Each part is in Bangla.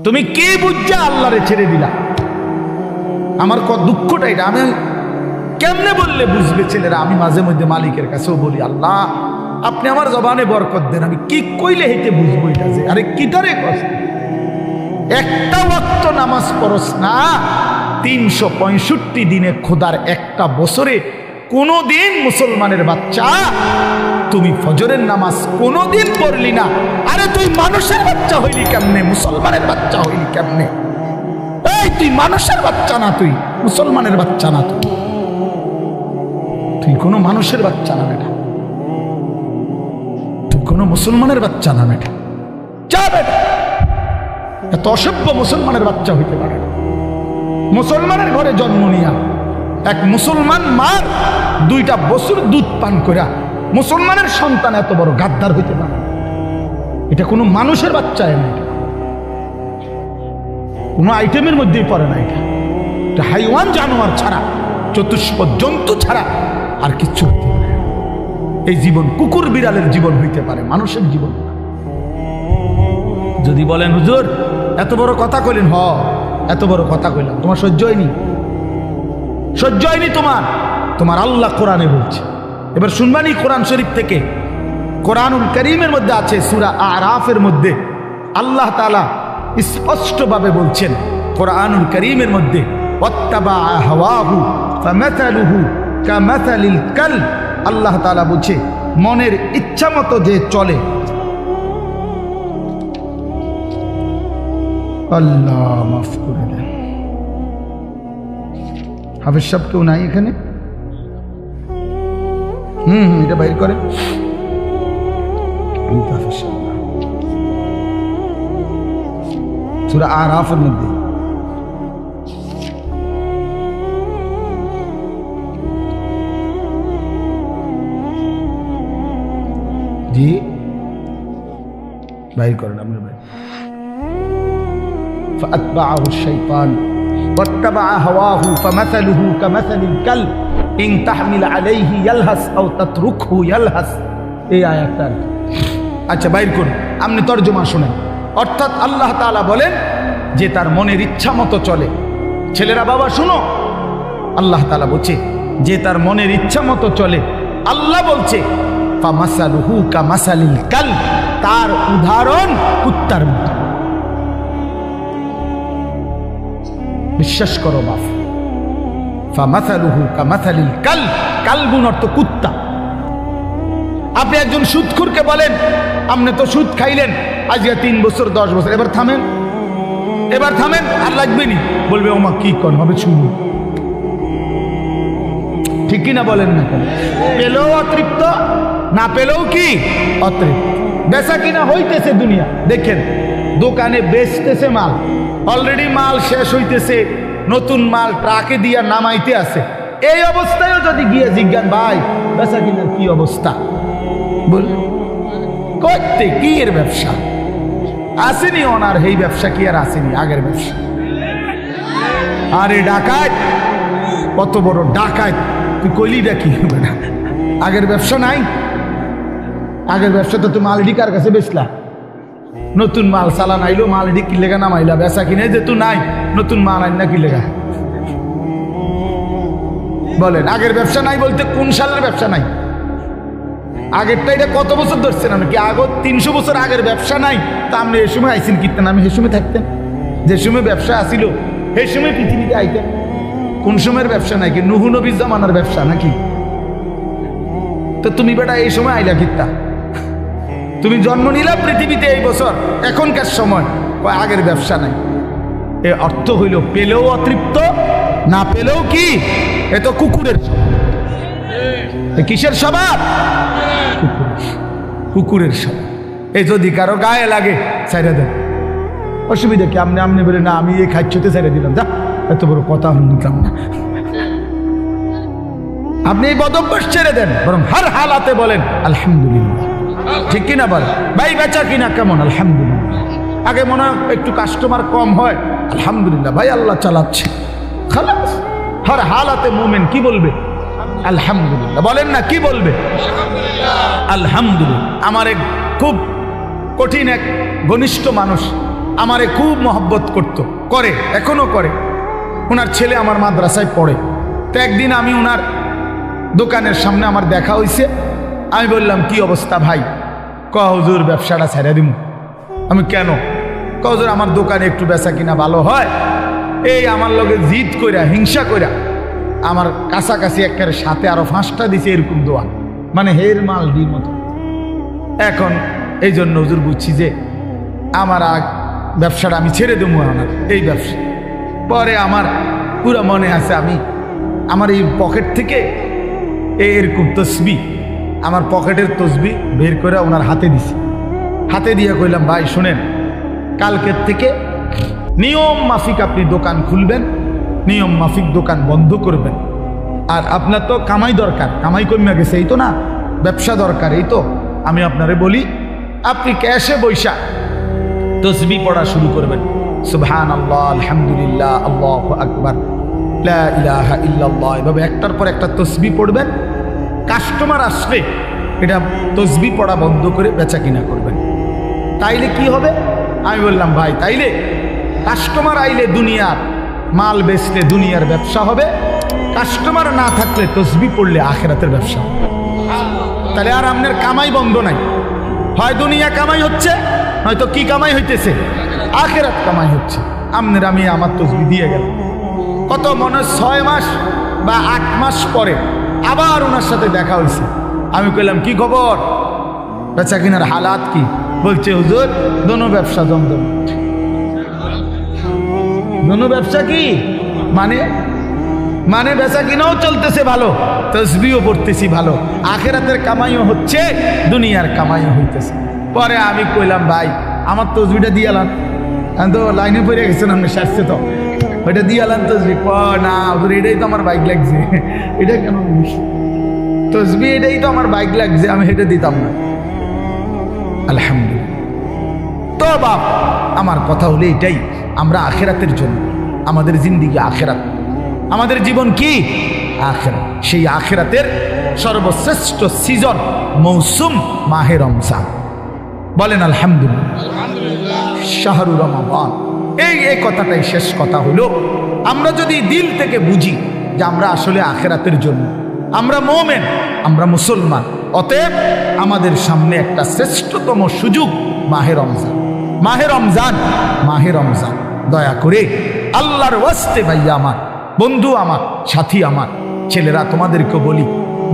তুমি কি বুঝছা আল্লাহরে ছেড়ে দিলা? আমার দুঃখটা এটা, আমি কেমনে বললে বুঝবে ছেলেরা? আমি মাঝে মধ্যে মালিকের কাছেও বলি, আল্লাহ আপনি আমার জবানে বরকত দেন, আমি কি কইলে হেঁটে বুঝবো এটা যে আরে কিটারে কষ্ট। একটা ওয়াক্ত নামাজ পড়স না, 365 দিনে খোদার একটা বছরে কোনদিন মুসলমানের বাচ্চা তুমি ফজরের নামাজ কোনদিন পড়লি না। আরে তুই মানুষের বাচ্চা হইলি কেমনে? মুসলমানের বাচ্চা হইলি কেমনে? এই তুই মানুষের বাচ্চা না, তুই মুসলমানের বাচ্চা না, তুই কোনো মানুষের বাচ্চা না বেটা, তুই কোনো মুসলমানের বাচ্চা না বেটা। যা বেটা, এত অসভ্য মুসলমানের বাচ্চা হইতে পারে না। মুসলমানের ঘরে জন্ম নিয়া এক মুসলমান মার 2টা বছর দুধ পান করা মুসলমানের সন্তান এত বড় গাদ্দার হইতে পারে? এটা কোনো মানুষের বাচ্চা না, এটা কোনো আইটেমের মধ্যেই পড়ে না। এটা হাইওয়ান জানোয়ার ছাড়া, চতুষ্প জন্তু ছাড়া আর কিচ্ছু হইতে পারে না। এই জীবন কুকুর বিড়ালের জীবন হইতে পারে, মানুষের জীবন না। যদি বলেন হুজুর এত বড় কথা কইলেন, এত বড় কথা কইলাম, তোমার সহ্য হয়নি? সহ্য হয়নি তোমার? তোমার আল্লাহ কোরআনে বলছে। এবার শুনবানি কোরআন শরীফ থেকে, কোরআনুল কারীমের মধ্যে আছে সূরা আরাফের মধ্যে আল্লাহ তাআলা স্পষ্টভাবে বলছেন, কোরআনুল কারীমের মধ্যে ওয়াত্তাবা হাওয়াহু ফামাসালুহু কামাসালিল কাল, আল্লাহ তাআলা বলছে মনের ইচ্ছা মতো যে চলে। আল্লাহ মাফ করে দেন। হাফেজ সাহেব কেউ নাই এখানে? এটা বাইর করে। সূরা আরাফের মধ্যে জি বাইর করেন আপনি ভাই। فأتبعه الشيطان واتبع هواه فمثله كمثل الكلب إن تحمل عليه يلهث أو تتركه يلهث। এই আয়াতটা আচ্ছা বাইর করুন, আপনি তরজমা শুনেন। অর্থাৎ আল্লাহ তাআলা বলেন যে তার মনের ইচ্ছা মতো চলে। ছেলেরা বাবা শুনো, আল্লাহ তাআলা বলছে যে তার মনের ইচ্ছা মতো চলে। আল্লাহ বলছে ফামাসালুহু কামাসালিল কালব, তার উদাহরণ কুত্তার মতো। বিশ্বাস করো বাপ, ফামাসালুহু কামাসালিল কালব, কালবুন অর্থ কুত্তা। আপনি একজন সুদখোরকে বলেন আপনি তো সুদ খাইলেন আজকে 3 বছর 10 বছর, এবার থামেন, এবার থামেন, আর লাগবে নি। বলবে ওমা কি কোন হবে শুনুন, ঠিক কিনা বলেন না? কেন পেলেও অতৃপ্ত, না পেলেও কি অতৃপ্ত। বেচা কিনা হইতেছে দুনিয়া, দেখেন দোকানে বেচতেছে মাল, অলরেডি মাল শেষ হইতেছে, নতুন মাল ট্রাকে দিয়া নামাইতে আছে। এই অবস্থায়ও যদি গিয়ে জিজ্ঞান ভাই বেচা কিনার কি অবস্থা, বল করতে কি এর ব্যবসা আসেনি, ওনার এই ব্যবসা কি আর আসেনি আগের ব্যবসা? আরে ডাকাত, কত বড় ডাকাত তুই কইলিটা কি হবে না? আগের ব্যবসা নাই? আগের ব্যবসা তো তুমি মালডি কার কাছে বেচলা, নতুন মাল চালান আইলো, মালডি কি লেগা নামাইলা, বেচা কিনে যে তুই নাই, নতুন মাল আইন না কি লেগা? বলেন আগের ব্যবসা নাই বলতে কোন সালের ব্যবসা নাই? আগেরটা এটা কত বছর ধরছেন আপনি কি? আগে 300 বছর আগের ব্যবসা নাই? তা আপনি এ সময় আইসেন কিনতেন, আমি সে সময় থাকতেন, যে সময় ব্যবসা আসিল সেই সময় পৃথিবীতে আইতেন। কোন সময়ের ব্যবসা নাই? কি নুহু নবীর জামানার ব্যবসা নাকি? তো তুমি বেটা এই সময় আইলা কিত্তা? তুমি জন্ম নিলা পৃথিবীতে এই বছর, এখনকার সময় আগের ব্যবসা নাই। এ অর্থ হইল পেলেও অতৃপ্ত, না পেলেও কি? এ তো কুকুরের স্বভাব। কিসের স্বভাব? কুকুরের স্বভাব। এই যদি কারো গায়ে লাগে ছেড়ে দেন, অসুবিধা কি? আপনি আপনি বলে না আমি এই খাচ্ছতে ছেড়ে দিলাম, যা এত বড় কথা আমি নিতাম না। আপনি এই বদভ্যাস ছেড়ে দেন, বরং হর হালাতে বলেন আলহামদুলিল্লাহ, ঠিক কিনা বলেন? ভাই বেচা কিনা কেমন? আলহামদুলিল্লাহ। আগে মনে হয় একটু কাস্টমার কম হয়, আলহামদুলিল্লাহ ভাই আল্লাহ চালাচ্ছে, খালাস। হর হালাতে মুমিন কি বলবে? আলহামদুলিল্লাহ। বলেন না কি বলবে? আলহামদুলিল্লাহ। আমার এক খুব কঠিন এক ঘনিষ্ঠ মানুষ আমারে খুব মহব্বত করত, করে, এখনো করে। ওনার ছেলে আমার মাদ্রাসায় পড়ে। তো একদিন আমি ওনার দোকানের সামনে আমার দেখা হয়েছে। আমি বললাম, কি অবস্থা ভাই? হুজুর ব্যবসাটা ছেড়ে দিব। আমি কেন? হুজুর আমার দোকানে একটু বেচা কিনা ভালো হয়, এই আমার লগে জিদ কইরা, হিংসা কইরা আমার কাছাকাছি একটা সাথে আরো 5টা দিছে এরকম দোয়া, মানে হের মাল ডি মতো। এখন এই জন্য হুজুর বুঝছি যে আমার ব্যবসাটা আমি ছেড়ে দেবো আমার এই ব্যবসা। পরে আমার পুরো মনে আছে, আমি আমার এই পকেট থেকে এরকম তসবি, আমার পকেটের তসবি বের করে ওনার হাতে দিছি। হাতে দিয়ে কইলাম, ভাই শুনেন, কালকের থেকে নিয়ম মাফিক আপনি দোকান খুলবেন, নিয়ম মাফিক দোকান বন্ধ করবেন। আর আপনার তো কামাই দরকার, কামাই কমে গেছে, এই তো না, ব্যবসা দরকার, এই তো। আমি আপনারে বলি, আপনি ক্যাশে বৈশা তসবি পড়া শুরু করবেন। সুবহানাল্লাহ, আলহামদুলিল্লাহ, আল্লাহু আকবার, লা ইলাহা ইল্লাল্লাহ, এভাবে একটার পর একটা তসবি পড়বেন। কাস্টমার আসলে এটা তসবি পড়া বন্ধ করে বেচা কিনা করবেন। তাইলে কি হবে? আমি বললাম, ভাই তাইলে কাস্টমার আইলে দুনিয়ার মাল বেচলে দুনিয়ার ব্যবসা হবে, কাস্টমার না থাকলে তসবি পড়লে আখিরাতের ব্যবসা হবে। তাহলে আর আপনার কামাই বন্ধ নাই, হয় দুনিয়া কামাই হচ্ছে, হয়তো কি কামাই হইতেছে, আখিরাত কামাই হচ্ছে। আপনার আমি আমার তসবি দিয়ে গেলাম। কত মনে 6 মাস বা 8 মাস পরে আবার ওনার সাথে দেখা হয়েছে। আমি কইলাম, কি খবর, বেচা কিনার হালাত কি? বলছে, হুজুর দোনো ব্যবসা জমজম। দোনো ব্যবসা কি মানে? মানে বেচা কিনাও চলতেছে ভালো, তসবিও পড়তেছি ভালো, আখিরাতের কামাইও হচ্ছে, দুনিয়ার কামাইও হইতেছে। পরে আমি কইলাম, ভাই আমার তসবিটা দিয়ে এলাম। আমি তো লাইনে পড়ে গেছেন, আপনি শাসছে তো, ওইটা দিয়ে এলাম তসবি। না এটাই তো আমার বাইক লাগছে। এটা কেন তসবি? এটাই তো আমার বাইক লাগছে, আমি এটা দিতাম না। আলহামদুলিল্লাহ। তো বাপ, আমার কথা হলো এটাই, আমরা আখিরাতের জন্য, আমাদের জিন্দিগি আখিরাত, আমাদের জীবন কি আখিরাত। সেই আখিরাতের সর্বশ্রেষ্ঠ সিজন, মৌসুম মাহে রমজান। বলেন আলহামদুলিল্লাহ, শাহরুর রমাদান। এই কথাটাই শেষ কথা হলো, আমরা যদি দিল থেকে বুঝি যে আমরা আসলে আখিরাতের জন্য, আমরা মুমিন, আমরা মুসলমান, অতএব আমাদের সামনে একটা শ্রেষ্ঠতম সুযোগ মাহে রমজান। মাহে রমজান, মাহে রমজান। দয়া করে আল্লাহর ওয়াস্তে ভাইয়া আমার, বন্ধু আমার, সাথী আমার, ছেলেরা তোমাদেরকে বলি,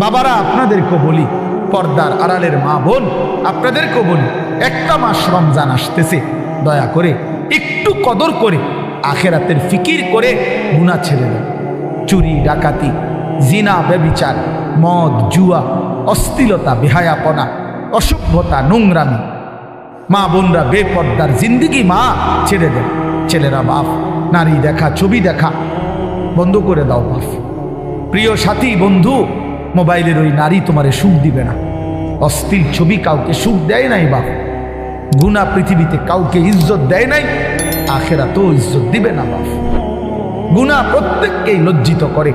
বাবারা আপনাদেরকে বলি, পর্দার আড়ালের মা বোন আপনাদেরকে বলি, একটা মাস রমজান আসতেছে, দয়া করে একটু কদর করে আখিরাতের ফিকির করে গুনাহ ছেড়ে দেন। চুরি, ডাকাতি, জিনা, ব্যভিচার, মদ, জুয়া, অশ্লীলতা, বেহায়াপনা, অসভ্যতা, নোংরামি, মা বোনরা বেপর্দার জিন্দিগি মা ছেড়ে দেন। ছেলেরা বাপ, নারী দেখা, ছবি দেখা বন্ধ করে দাও বাপ। প্রিয় সাথী, বন্ধু, মোবাইলের ওই নারী তোমারে সুখ দিবে না। অশ্লীল ছবি কাউকে সুখ দেয় নাই বাপ। গুনাহ পৃথিবীতে কাউকে ইজ্জত দেয় নাই, আখিরাতেও ইজ্জত দিবে না বাপ। গুনাহ প্রত্যেককেই লজ্জিত করে,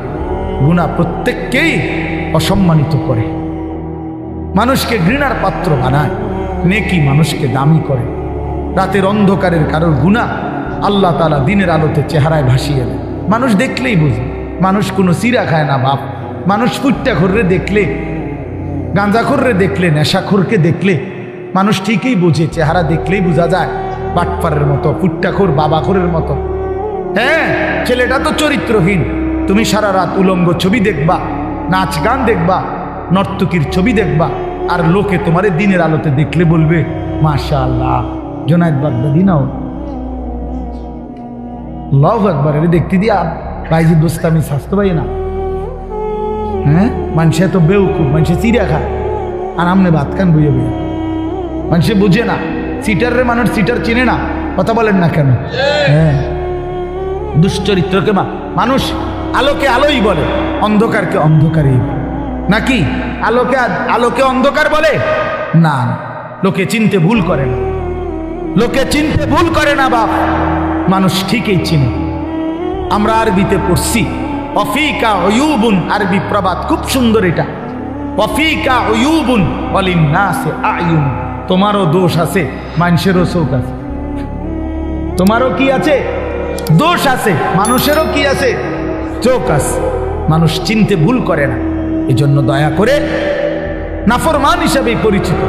গুনাহ প্রত্যেককেই অসম্মানিত করে, মানুষকে ঘৃণার পাত্র বানায়, নেকি মানুষকে দামি করে। রাতের অন্ধকারের কারোর গুনাহ আল্লাহ তাআলা দিনের আলোতে চেহারায় ভাসিয়ে দেয়। মানুষ দেখলেই বুঝে। মানুষ কোনো চিরা খায় না বাপ। মানুষ ফুট্টাখোররে দেখলে, গাঁজাখোররে দেখলে, নেশাখোরকে দেখলে মানুষ ঠিকই বোঝে, চেহারা দেখলেই বোঝা যায় বাটপারের মতো, ফুট্টাখোর, বাবাখোরের মতো। হ্যাঁ, ছেলেটা তো চরিত্রহীন। তুমি সারা রাত উলঙ্গ ছবি দেখবা, নাচ গান দেখবা, নর্তকীর ছবি দেখবা, আর লোকে তোমারে দিনের আলোতে দেখলে বলবে, মাশাআল্লাহ, জোনায়েদ বাগদাদি নাও, আল্লাহু আকবার, এটা দেখতে দিয়া বাইজিদ বোস্তামি স্বাস্থ্য পাই না। হ্যাঁ, মানুষে তো বেউকুফ, মানুষে চিড়া খায়, আর আমনে ভাত খান বুঝে বুঝে। মানুষে বুঝে না, সিটারে মানুষ সিটার চিনে না, কথা বলেন না কেন? হ্যাঁ, দুশ্চরিত্রকে মানুষ আলোকে আলোই বলে, অন্ধকারকে অন্ধকারই বলে। নাকি আলোকে আলোকে অন্ধকার বলে না? লোকে চিনতে ভুল করে না, লোকে চিনতে ভুল করে না বাপ, মানুষ ঠিকই চিনে। আমরা আরবিতে পড়ছি, ওয়াফিকা উয়ুবুন, আরবি প্রবাদ খুব সুন্দর এটা। ওয়াফিকা উয়ুবুন ওয়ালিন্নাসি আয়ুন, তোমারও দোষ আছে, মানুষেরও চোখ আছে। তোমারও কি আছে? দোষ আছে। মানুষেরও কি আছে? চোখ আছে। মানুষ চিনতে ভুল করে না, এই জন্য দয়া করে নাফরমান হিসাবেই পরিচিত।